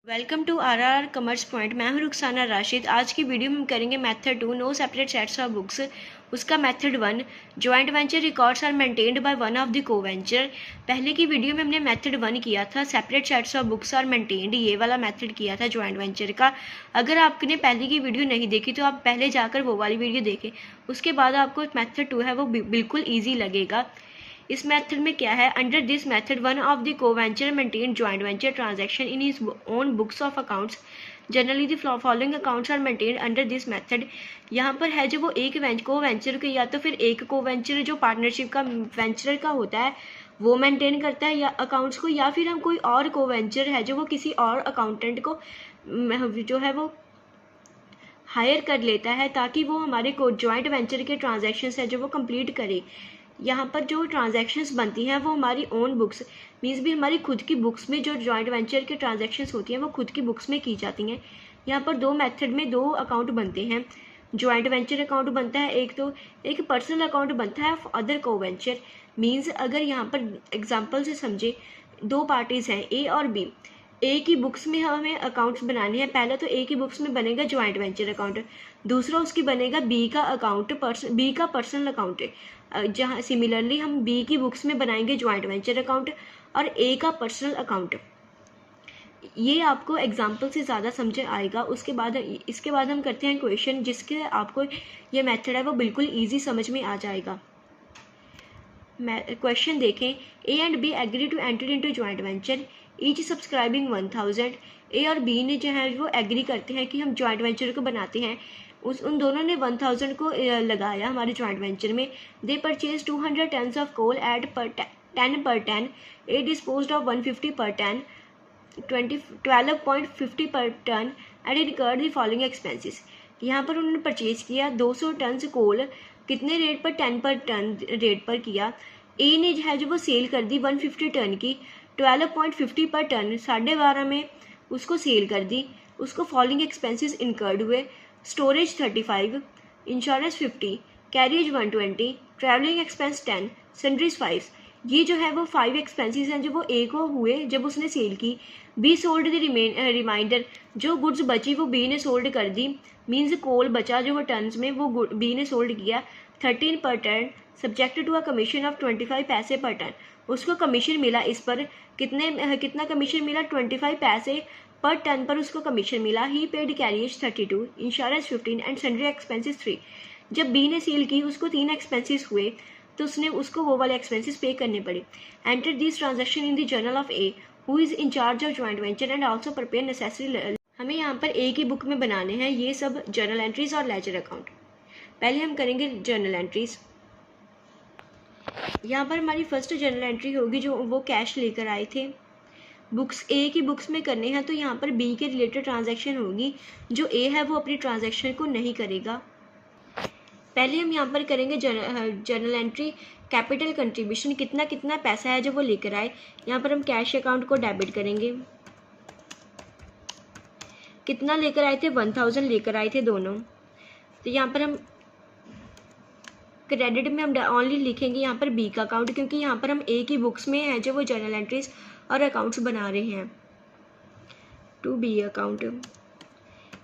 Welcome to our commerce point. मैं हूं रुखसाना राशिद। आज की वीडियो में हम करेंगे method 2 no separate sets of books. उसका method 1 joint venture records are maintained by one of the co venture. पहले की वीडियो में हमने मेथड 1 किया था, separate sets of books are maintained, ये वाला मेथड किया था जॉइंट वेंचर का। अगर आपने पहले की वीडियो नहीं देखी तो आप पहले जाकर वो वाली वीडियो देखें, उसके बाद आपको मेथड 2 है वो बिल्कुल ईजी लगेगा। इस मेथड में क्या है, under this method one of the co venture maintain joint venture transaction in his own books of accounts. Generally the following accounts are maintain under this method. यहाँ पर है जो वो एक को वेंचर के या तो फिर एक को वेंचर जो पार्टनरशिप का वेंचर का होता है वो मेंटेन करता है या अकाउंट्स को, या फिर हम कोई और को वेंचर है जो वो किसी और अकाउंटेंट को जो है वो हायर कर लेता है ताकि वो हमारे को जॉइंट वेंचर के ट्रांजैक्शंस है जो वो कंप्लीट करे। यहाँ पर जो ट्रांजैक्शंस बनती हैं वो हमारी ओन बुक्स मीन्स भी हमारी खुद की बुक्स में जो जॉइंट वेंचर के ट्रांजैक्शंस होती हैं वो खुद की बुक्स में की जाती हैं। यहाँ पर दो मेथड में दो अकाउंट बनते हैं। जॉइंट वेंचर अकाउंट बनता है एक, तो एक पर्सनल अकाउंट बनता है अदर को वेंचर। मीन्स अगर यहाँ पर एग्जाम्पल से समझे, दो पार्टीज़ हैं ए और बी। ए की बुक्स में हमें अकाउंट्स बनाने हैं। पहला तो ए की बुक्स में बनेगा जॉइंट वेंचर अकाउंट, दूसरा उसकी बनेगा बी का अकाउंट, बी का पर्सनल अकाउंट है। जहाँ सिमिलरली हम बी की बुक्स में बनाएंगे जॉइंट वेंचर अकाउंट और ए का पर्सनल अकाउंट। ये आपको एग्जाम्पल से ज़्यादा समझ आएगा। इसके बाद हम करते हैं क्वेश्चन, जिसके आपको ये मेथड है वो बिल्कुल ईजी समझ में आ जाएगा। क्वेश्चन देखें, A and B agree to enter into joint venture each subscribing 1000। A और बी ने जो है वो एग्री करते हैं कि हम जॉइंट वेंचर को बनाते हैं। उन दोनों ने 1000 को लगाया हमारे जॉइंट वेंचर में। They purchase 200 tons of coal at 10 per ton. A disposed of 150 पर ton, 12.50 per ton and recorded the following expenses. यहाँ पर उन्होंने परचेज किया 200 टन कोल, कितने रेट पर, 10 पर टन रेट पर किया। ए ने जो है जो वो सेल कर दी 150 टन की, 12.50 पर टन 12.5 में उसको सेल कर दी। उसको फॉलोइंग एक्सपेंसेस इनकर्ड हुए, storage 35, insurance 50, carriage 120, travelling expense 10, sundries 5। ये जो है वो 5 एक्सपेंसेस हैं जो वो ए को हुए जब उसने सेल की। बी सोल्ड द रिमाइंडर, जो गुड्स बची वो बी ने सोल्ड कर दी। मीन्स कोल बचा जो वो टन्स में वो बी ने सोल्ड किया 13 per ton, subject to a commission of 25 पैसे पर टन। उसको कमीशन मिला इस पर, कितना कमीशन मिला, 25 पैसे पर टन पर उसको कमीशन मिला। He paid carriage 32, insurance 15 and sundry expenses 3। जब बी ने सेल की उसको 3 एक्सपेंसेस हुए तो उसको वो वाले एक्सपेंसेस पे करने पड़े। Enter this transaction in the journal of A who is in charge of joint venture and also prepare necessary. हमें यहाँ पर ए की बुक में बनाने हैं ये सब जर्नल एंट्रीज और लेजर अकाउंट। पहले हम करेंगे जर्नल एंट्रीज। यहाँ पर हमारी फर्स्ट जर्नल एंट्री होगी जो वो कैश लेकर आए थे। बुक्स ए की बुक्स में करने हैं तो यहाँ पर बी के रिलेटेड ट्रांजैक्शन होगी। जो ए है वो अपनी ट्रांजैक्शन को नहीं करेगा। पहले हम यहाँ पर करेंगे जर्नल एंट्री कैपिटल कंट्रीब्यूशन, कितना कितना पैसा है जो वो लेकर आए। यहाँ पर हम कैश अकाउंट को डेबिट करेंगे। कितना लेकर आए थे, 1000 लेकर आए थे दोनों। तो यहाँ पर हम क्रेडिट में हम ओनली लिखेंगे यहाँ पर बी का अकाउंट, क्योंकि यहाँ पर हम ए की बुक्स में है जो वो जर्नल एंट्रीज और अकाउंट्स बना रहे हैं। टू बी अकाउंट,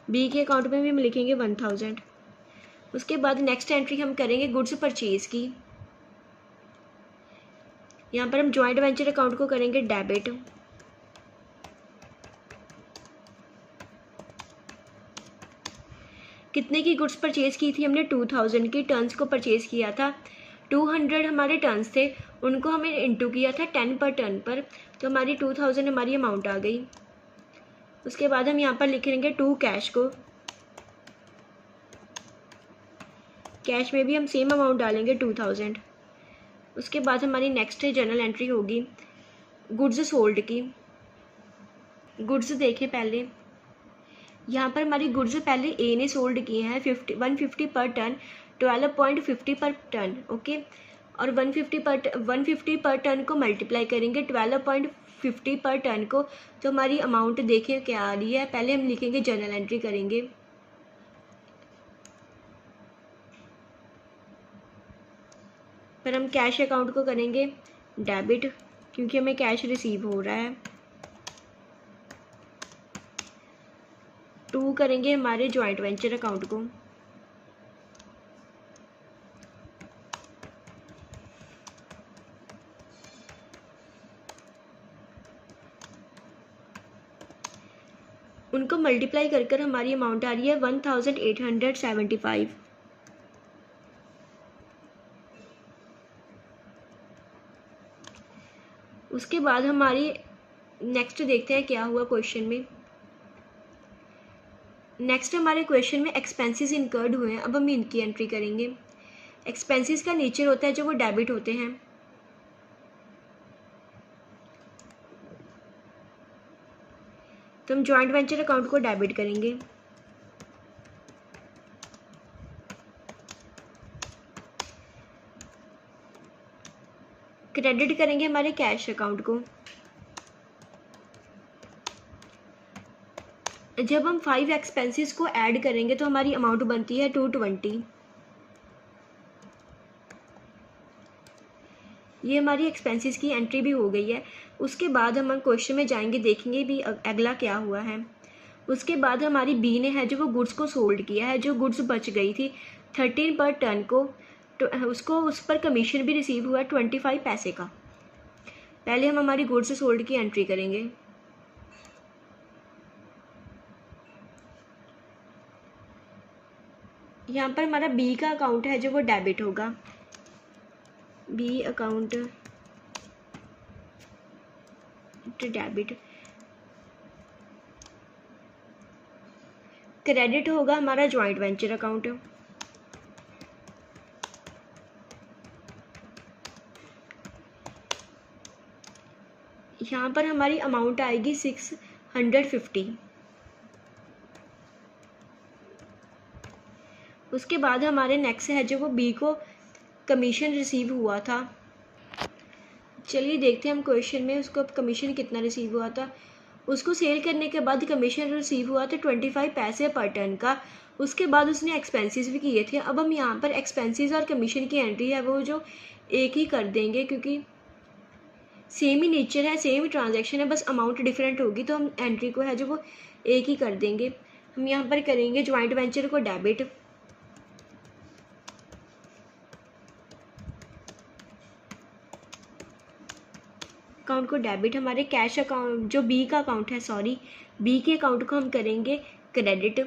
बी के अकाउंट में भी हम लिखेंगे 1000। उसके बाद नेक्स्ट एंट्री हम करेंगे गुड्स परचेज की। यहाँ पर हम जॉइंट वेंचर अकाउंट को करेंगे डेबिट। कितने की गुड्स परचेज की थी हमने, 2000 की टन्स को परचेज किया था। 200 हमारे टन्स थे, उनको हमें इंटू किया था 10 पर टन पर, तो हमारी 2000 हमारी अमाउंट आ गई। उसके बाद हम यहाँ पर लिखेंगे टू कैश को, कैश में भी हम सेम अमाउंट डालेंगे 2000। उसके बाद हमारी नेक्स्ट जर्नल एंट्री होगी गुड्स सोल्ड की। गुड्स देखें पहले, यहाँ पर हमारी गुड्स पहले ए ने सोल्ड किए हैं 150 पर टन, 12.50 पर टन, ओके। और 150 पर टन को मल्टीप्लाई करेंगे 12.50 पर टन को, तो हमारी अमाउंट देखें क्या आ रही है। पहले हम लिखेंगे जर्नल एंट्री करेंगे। पर हम कैश अकाउंट को करेंगे डेबिट, क्योंकि हमें कैश रिसीव हो रहा है। 2 करेंगे हमारे जॉइंट वेंचर अकाउंट को। उनको मल्टीप्लाई कर कर हमारी अमाउंट आ रही है 1875। उसके बाद हमारी नेक्स्ट देखते हैं क्या हुआ क्वेश्चन में। नेक्स्ट हमारे क्वेश्चन में एक्सपेंसेस इनकर्ड हुए हैं, अब हम इनकी एंट्री करेंगे। एक्सपेंसेस का नेचर होता है जो वो डेबिट होते हैं। तो हम जॉइंट वेंचर अकाउंट को डेबिट करेंगे। क्रेडिट करेंगे हमारे कैश अकाउंट को। जब हम 5 एक्सपेंसेस को ऐड करेंगे तो हमारी अमाउंट बनती है 220। ये हमारी एक्सपेंसेस की एंट्री भी हो गई है। उसके बाद हम क्वेश्चन में जाएंगे, देखेंगे भी अगला क्या हुआ है। उसके बाद हमारी बी ने है जो वो गुड्स को सोल्ड किया है, जो गुड्स बच गई थी 13 पर टन को, तो उसको उस पर कमीशन भी रिसीव हुआ 25 पैसे का। पहले हम हमारी गुड्स सोल्ड की एंट्री करेंगे। यहाँ पर हमारा बी का अकाउंट है जो वो डेबिट होगा। B account debit. क्रेडिट होगा हमारा जॉइंट वेंचर अकाउंट। यहाँ पर हमारी अमाउंट आएगी 650। उसके बाद हमारे नेक्स्ट है जो वो बी को कमीशन रिसीव हुआ था। चलिए देखते हैं हम क्वेश्चन में उसको कमीशन कितना रिसीव हुआ था। उसको सेल करने के बाद कमीशन रिसीव हुआ था 25 पैसे पर टन का। उसके बाद उसने एक्सपेंसेस भी किए थे। अब हम यहाँ पर एक्सपेंसेस और कमीशन की एंट्री है वो जो एक ही कर देंगे, क्योंकि सेम ही नेचर है, सेम ही ट्रांजैक्शन है, बस अमाउंट डिफरेंट होगी, तो हम एंट्री को है जो वो एक ही कर देंगे। हम यहाँ पर करेंगे जॉइंट वेंचर को डेबिट। अकाउंट को डेबिट। हमारे कैश अकाउंट जो बी का अकाउंट है, सॉरी, बी के अकाउंट को हम करेंगे क्रेडिट,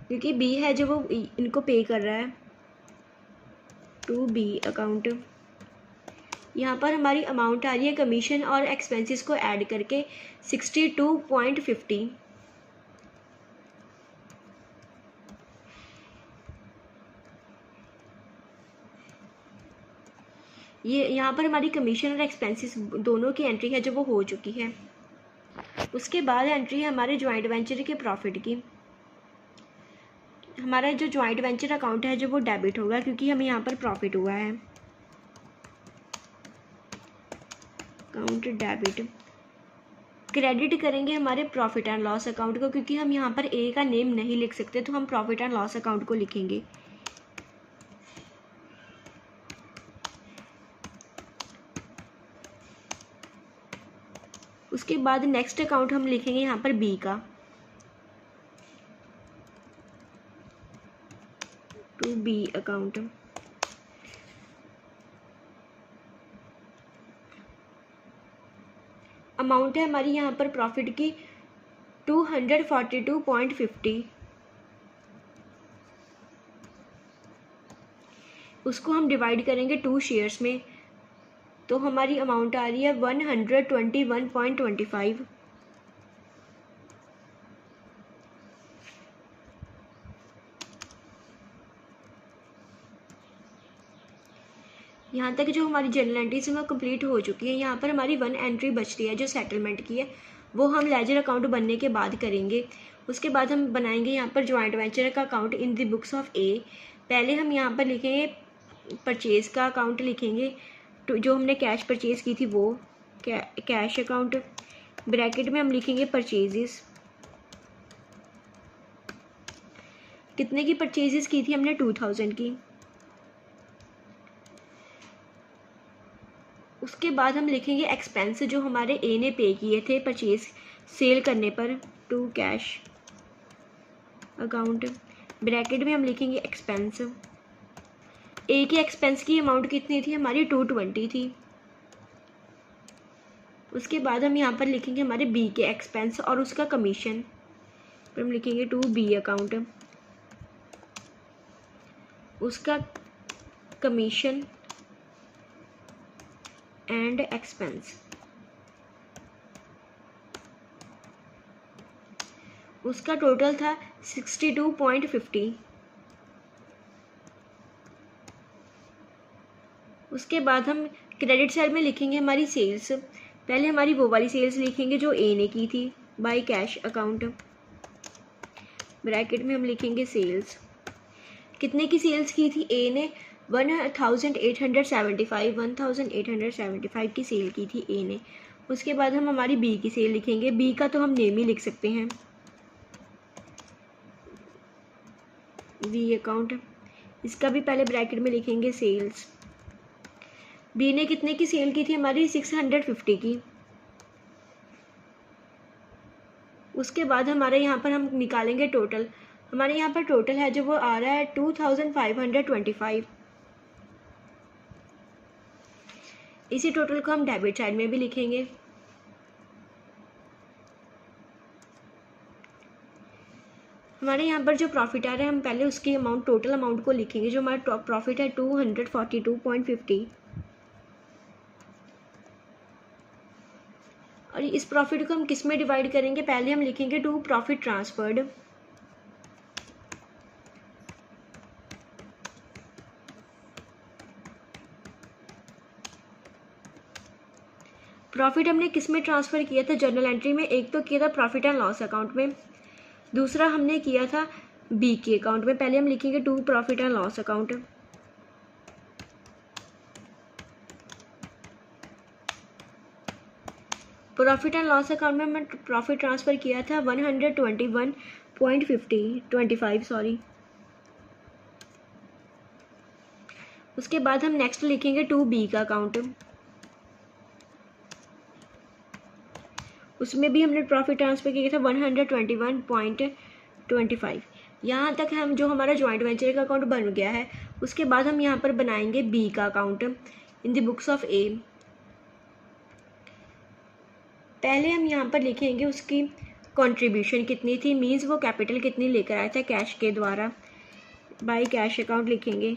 क्योंकि बी है जो वो इनको पे कर रहा है टू बी अकाउंट। यहाँ पर हमारी अमाउंट आ रही है कमीशन और एक्सपेंसेस को ऐड करके 62.50। ये यहाँ पर हमारी कमीशन और एक्सपेंसेस दोनों की एंट्री है जो वो हो चुकी है। उसके बाद एंट्री है हमारे जॉइंट वेंचर के प्रॉफिट की। हमारा जो जॉइंट वेंचर अकाउंट है जो वो डेबिट होगा, क्योंकि हमें यहाँ पर प्रॉफिट हुआ है। Account debit. क्रेडिट करेंगे हमारे प्रॉफिट एंड लॉस अकाउंट को, क्योंकि हम यहाँ पर ए का नेम नहीं लिख सकते, तो हम प्रॉफिट एंड लॉस अकाउंट को लिखेंगे। उसके बाद नेक्स्ट अकाउंट हम लिखेंगे यहाँ पर बी का, टू बी अकाउंट। अमाउंट है हमारी यहाँ पर प्रॉफिट की 242.50। उसको हम डिवाइड करेंगे 2 शेयर्स में, तो हमारी अमाउंट आ रही है 121.25। यहाँ तक जो हमारी जर्नल एंट्रीज है वो कंप्लीट हो चुकी है। यहाँ पर हमारी 1 एंट्री बचती है जो सेटलमेंट की है, वो हम लेजर अकाउंट बनने के बाद करेंगे। उसके बाद हम बनाएंगे यहाँ पर जॉइंट वेंचर का account in the books of A. पहले हम यहाँ पर लिखेंगे परचेज़ का अकाउंट लिखेंगे, तो जो हमने कैश परचेज़ की थी वो कैश अकाउंट। ब्रैकेट में हम लिखेंगे परचेजेस। कितने की परचेजेस की थी हमने? 2000 की। उसके बाद हम लिखेंगे एक्सपेंस जो हमारे ए ने पे किए थे परचेज सेल करने पर, टू कैश। अकाउंट, ब्रैकेट में हम लिखेंगे एक्सपेंस। ए के एक्सपेंस की अमाउंट कितनी थी हमारी 220 थी। उसके बाद हम यहाँ पर लिखेंगे हमारे बी के एक्सपेंस और उसका कमीशन, फिर हम लिखेंगे टू बी अकाउंट, उसका कमीशन एंड एक्सपेंस, उसका टोटल था 62.50। उसके बाद हम क्रेडिट साइड में लिखेंगे हमारी सेल्स। पहले हमारी वो वाली सेल्स लिखेंगे जो ए ने की थी, बाय कैश अकाउंट, ब्रैकेट में हम लिखेंगे सेल्स। कितने की सेल्स की थी ए ने? 1875 की सेल की थी ए ने। उसके बाद हम हमारी बी की सेल लिखेंगे। बी का तो हम नेम ही लिख सकते हैं, बी अकाउंट। इसका भी पहले ब्रैकेट में लिखेंगे सेल्स। बी ने कितने की सेल की थी हमारी? 650 की। उसके बाद हमारे यहाँ पर हम निकालेंगे टोटल। हमारे यहाँ पर टोटल है जो वो आ रहा है 2525। इसी टोटल को हम डेबिट साइड में भी लिखेंगे। हमारे यहाँ पर जो प्रॉफिट आ रहा है हम पहले उसकी अमाउंट, टोटल अमाउंट को लिखेंगे। जो हमारा प्रॉफिट है 242.50, और इस प्रॉफिट को हम किस में डिवाइड करेंगे? पहले हम लिखेंगे टू प्रॉफिट ट्रांसफर्ड, प्रॉफिट हमने किस में ट्रांसफ़र किया था? जर्नल एंट्री में। एक तो किया था प्रॉफिट एंड लॉस अकाउंट में, दूसरा हमने किया था बी के अकाउंट में। पहले हम लिखेंगे to profit and loss account, profit and loss account में हमने प्रॉफिट ट्रांसफ़र किया था 121.25 सॉरी। उसके बाद हम नेक्स्ट लिखेंगे टू बी का अकाउंट। उसमें भी हमने प्रॉफिट ट्रांसफ़र किया था 121.25। यहाँ तक हम जो हमारा जॉइंट वेंचर का अकाउंट बन गया है। उसके बाद हम यहाँ पर बनाएंगे बी का account in the books of A. पहले हम यहाँ पर लिखेंगे उसकी कंट्रीब्यूशन कितनी थी, मीन्स वो कैपिटल कितनी लेकर आया था कैश के द्वारा। बाय कैश अकाउंट लिखेंगे।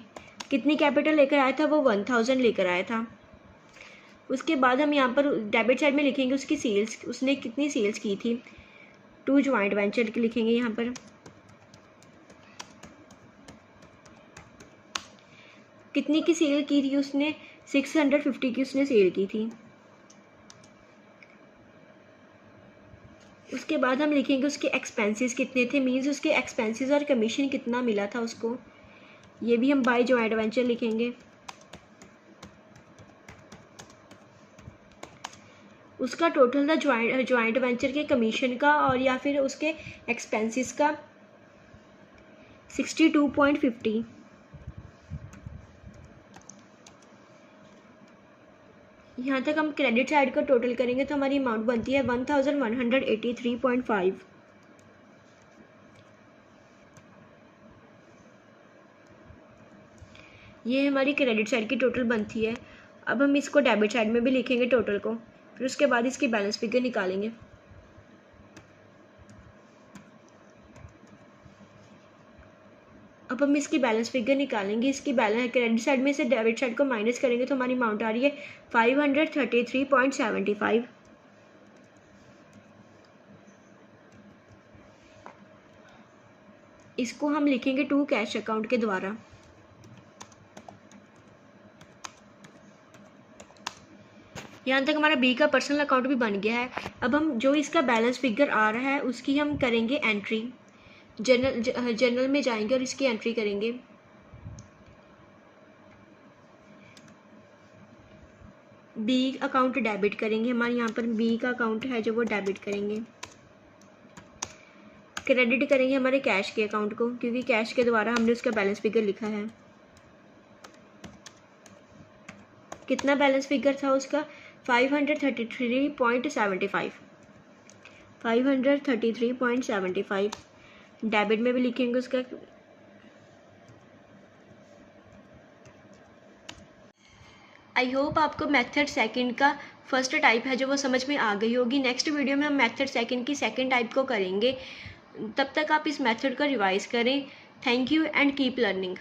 कितनी कैपिटल लेकर आया था? वो 1000 लेकर आया था। उसके बाद हम यहाँ पर डेबिट साइड में लिखेंगे उसकी सेल्स, उसने कितनी सेल्स की थी। टू जॉइंट वेंचर की लिखेंगे यहाँ पर। कितनी की सेल की थी उसने? 650 की उसने सेल की थी। उसके बाद हम लिखेंगे उसके एक्सपेंसेस कितने थे, मीन्स उसके एक्सपेंसेस और कमीशन कितना मिला था उसको। ये भी हम बाय जॉइंट वेंचर लिखेंगे। उसका टोटल था जॉइंट वेंचर के कमीशन का और या फिर उसके एक्सपेंसेस का 62.50। यहाँ तक हम क्रेडिट साइड का टोटल करेंगे तो हमारी अमाउंट बनती है 1183.5। ये हमारी क्रेडिट साइड की टोटल बनती है। अब हम इसको डेबिट साइड में भी लिखेंगे टोटल को, फिर उसके बाद इसकी बैलेंस फिगर निकालेंगे। अब हम इसकी बैलेंस फिगर निकालेंगे। इसकी बैलेंस क्रेडिट साइड में से डेबिट साइड को माइनस करेंगे तो हमारी अमाउंट आ रही है 533.75। इसको हम लिखेंगे टू कैश अकाउंट के द्वारा। यहाँ तक हमारा बी का पर्सनल अकाउंट भी बन गया है। अब हम जो इसका बैलेंस फिगर आ रहा है उसकी हम करेंगे एंट्री। जर्नल में जाएंगे और इसकी एंट्री करेंगे। बी अकाउंट डेबिट करेंगे। हमारे यहाँ पर बी का अकाउंट है जो वो डेबिट करेंगे। क्रेडिट करेंगे हमारे कैश के अकाउंट को, क्योंकि कैश के द्वारा हमने उसका बैलेंस फिगर लिखा है। कितना बैलेंस फिगर था उसका? 533.75। डेबिट में भी लिखेंगे उसका। आई होप आपको मेथड सेकंड का फर्स्ट टाइप है जो वो समझ में आ गई होगी। नेक्स्ट वीडियो में हम मेथड सेकंड की सेकंड टाइप को करेंगे। तब तक आप इस मेथड को रिवाइज करें। Thank you and keep learning.